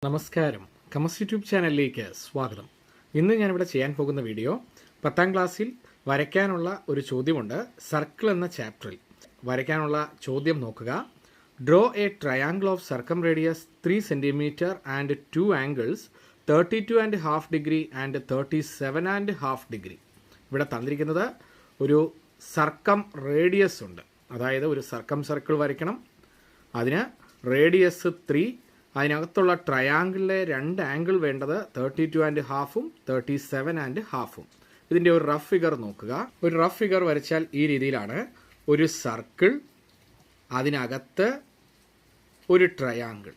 നമസ്കാരം, കമസ് യൂട്യൂബ് ചാനലിലേക്ക് സ്വാഗതം. ഇന്ന് ഞാനിവിടെ ചെയ്യാൻ പോകുന്ന വീഡിയോ 10ാം ക്ലാസ്സിൽ വരയ്ക്കാനുള്ള ഒരു ചോദ്യമുണ്ട്. സർക്കിൾ എന്ന ചാപ്റ്ററിൽ വരയ്ക്കാനുള്ള ചോദ്യം നോക്കുക. Draw a triangle of circumradius 3 cm and 2 angles 32.5 degree and 37.5 degree. ഇവിടെ തന്നിരിക്കുന്നത് ഒരു സർക്കം റേഡിയസ് ഉണ്ട്. അതായത് ഒരു സർക്കം സർക്കിൾ വരയ്ക്കണം. അതിന് റേഡിയസ് 3, അതിനകത്തുള്ള ട്രയാങ്കിളിലെ 2 ആംഗിൾ വേണ്ടത് 32.5 37.5. ഇതിൻ്റെ ഒരു റഫ് ഫിഗർ നോക്കുക. ഒരു റഫ് ഫിഗർ വരച്ചാൽ ഈ രീതിയിലാണ്. ഒരു സർക്കിൾ, അതിനകത്ത് ഒരു ട്രയാങ്കിൾ.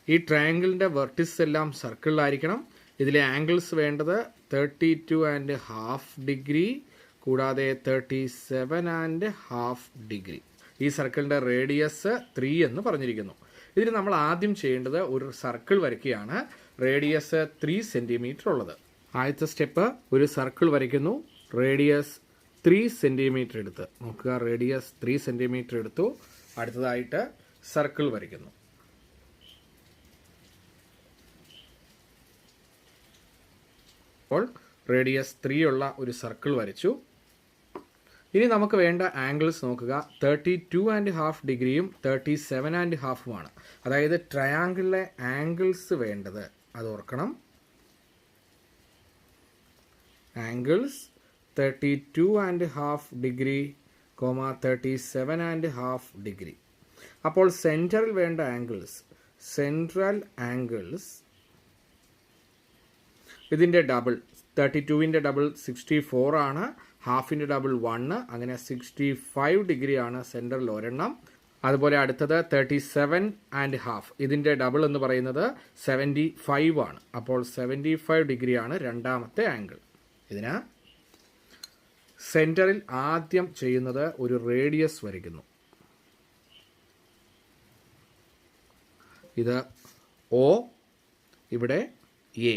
ഈ ട്രയാങ്കിളിൻ്റെ വെർട്ടിസ് എല്ലാം സർക്കിളിലായിരിക്കണം. ഇതിലെ ആംഗിൾസ് വേണ്ടത് 32.5 ഡിഗ്രി കൂടാതെ 37.5 ഡിഗ്രി. ഈ സർക്കിളിൻ്റെ റേഡിയസ് 3 എന്ന് പറഞ്ഞിരിക്കുന്നു. ഇതിന് നമ്മൾ ആദ്യം ചെയ്യേണ്ടത് ഒരു സർക്കിൾ വരയ്ക്കുകയാണ്. റേഡിയസ് 3 cm ഉള്ളത്. ആദ്യത്തെ സ്റ്റെപ്പ്, ഒരു സർക്കിൾ വരയ്ക്കുന്നു. റേഡിയസ് 3 cm എടുത്ത് നോക്കുക. റേഡിയസ് 3 cm എടുത്തു. അടുത്തതായിട്ട് സർക്കിൾ വരയ്ക്കുന്നു. അപ്പോൾ റേഡിയസ് 3 ഉള്ള ഒരു സർക്കിൾ വരച്ചു. ഇനി നമുക്ക് വേണ്ട ആംഗിൾസ് നോക്കുക. 32.5 ഡിഗ്രിയും 37.5 അതായത് ട്രയാങ്കിളിലെ ആംഗിൾസ് വേണ്ടത്, അത് ഓർക്കണം. Angles 32.5 degree, 37.5 degree. അപ്പോൾ സെൻറ്ററിൽ വേണ്ട ആംഗിൾസ്, സെൻട്രൽ ആംഗിൾസ്, ഇതിൻ്റെ ഡബിൾ 32ൻ്റെ ഡബിൾ 64 ആണ്. ഹാഫിൻ്റെ ഡബിൾ 1, അങ്ങനെ 65 ഡിഗ്രിയാണ് സെൻറ്ററിൽ ഒരെണ്ണം. അതുപോലെ അടുത്തത് 37.5, ഇതിൻ്റെ ഡബിൾ എന്ന് പറയുന്നത് 75 ആണ്. അപ്പോൾ 75 ഡിഗ്രിയാണ് രണ്ടാമത്തെ ആംഗിൾ. ഇതിന് സെൻറ്ററിൽ ആദ്യം ചെയ്യുന്നത് ഒരു റേഡിയസ് വരയ്ക്കുന്നു. ഇത് O, ഇവിടെ A.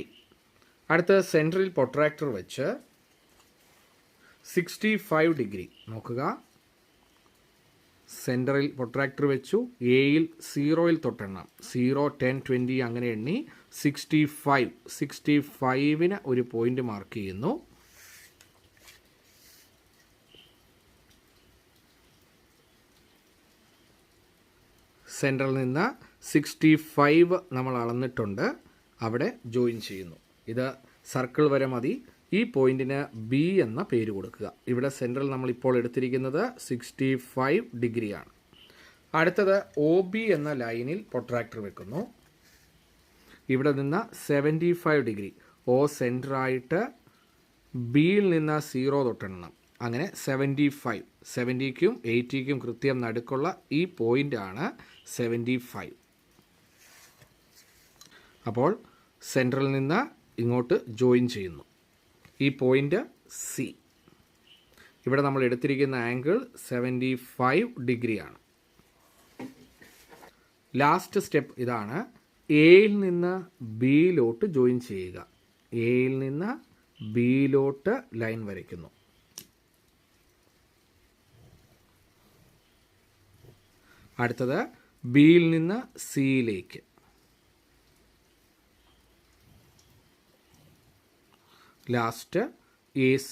അടുത്ത സെൻറ്ററിൽ പ്രൊട്രാക്ടർ വെച്ച് 65 ഡിഗ്രി നോക്കുക. സെൻറ്ററിൽ പ്രൊട്രാക്ടർ വെച്ചു. എയിൽ 0ൽ തൊട്ടെണ്ണം, 0, 10, 20 അങ്ങനെ എണ്ണി 65ന് ഒരു പോയിന്റ് മാർക്ക് ചെയ്യുന്നു. സെൻറ്ററിൽ നിന്ന് 65 നമ്മൾ അളന്നിട്ടുണ്ട്, അവിടെ ജോയിൻ ചെയ്യുന്നു. ഇത് സർക്കിൾ വരെ മതി. ഈ പോയിന്റിന് ബി എന്ന പേര് കൊടുക്കുക. ഇവിടെ സെൻട്രൽ നമ്മളിപ്പോൾ എടുത്തിരിക്കുന്നത് 65 ഡിഗ്രിയാണ്. അടുത്തത് OB എന്ന ലൈനിൽ പ്രൊട്രാക്ടർ വെക്കുന്നു. ഇവിടെ നിന്ന് 75 ഡിഗ്രി, O സെൻറ്ററായിട്ട് ബിയിൽ നിന്ന് 0 തൊട്ടെണ്ണം, അങ്ങനെ 75. 70ക്കും 80ക്കും കൃത്യം നടുക്കുള്ള ഈ പോയിൻ്റാണ് 75. അപ്പോൾ സെൻട്രൽ നിന്ന് ഇങ്ങോട്ട് ജോയിൻ ചെയ്യുന്നു. ഈ പോയിന്റ് സി. ഇവിടെ നമ്മൾ എടുത്തിരിക്കുന്ന ആംഗിൾ 75 ഡിഗ്രിയാണ്. ലാസ്റ്റ് സ്റ്റെപ്പ് ഇതാണ്. എയിൽ നിന്ന് ബിയിലോട്ട് ജോയിൻ ചെയ്യുക. എയിൽ നിന്ന് ബിയിലോട്ട് ലൈൻ വരയ്ക്കുന്നു. അടുത്തത് ബിയിൽ നിന്ന് സിയിലേക്ക്. Last AC.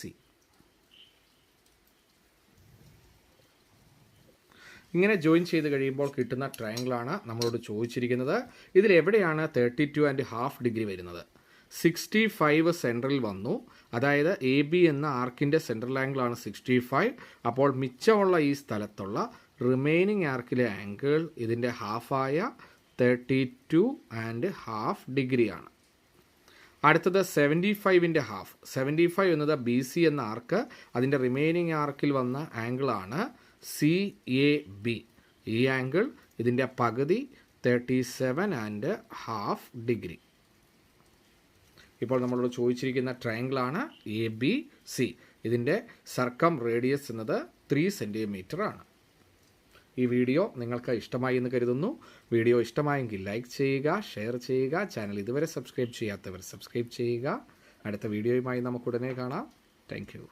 ഇങ്ങനെ ജോയിൻ ചെയ്ത് കഴിയുമ്പോൾ കിട്ടുന്ന ട്രയാങ്കിളാണ് നമ്മളോട് ചോദിച്ചിരിക്കുന്നത്. ഇതിലെവിടെയാണ് 32.5 ഡിഗ്രി വരുന്നത്? 65 സെൻട്രൽ വന്നു. അതായത് AB എന്ന ആർക്കിൻ്റെ സെൻട്രൽ ആംഗിളാണ് 65. അപ്പോൾ മിച്ചമുള്ള ഈ സ്ഥലത്തുള്ള റിമൈനിങ് ആർക്കിലെ ആംഗിൾ ഇതിൻ്റെ ഹാഫായ 32.5 ഡിഗ്രിയാണ്. അടുത്തത് 75ൻ്റെ ഹാഫ്. 75 എന്നത് BC എന്ന ആർക്ക്, അതിൻ്റെ റിമൈനിങ് ആർക്കിൽ വന്ന ആംഗിളാണ് CAB. ഈ ആംഗിൾ ഇതിൻ്റെ പകുതി 37.5 ഡിഗ്രി. ഇപ്പോൾ നമ്മളോട് ചോദിച്ചിരിക്കുന്ന ട്രയാങ്കിളാണ് ABC. ഇതിൻ്റെ സർക്കം റേഡിയസ് എന്നത് 3 cm ആണ്. ഈ വീഡിയോ നിങ്ങൾക്ക് ഇഷ്ടമായി എന്ന് കരുതുന്നു. വീഡിയോ ഇഷ്ടമായെങ്കിൽ ലൈക്ക് ചെയ്യുക, ഷെയർ ചെയ്യുക. ചാനൽ ഇതുവരെ സബ്സ്ക്രൈബ് ചെയ്യാത്തവർ സബ്സ്ക്രൈബ് ചെയ്യുക. അടുത്ത വീഡിയോയുമായി നമുക്ക് ഉടനെ കാണാം. Thank you.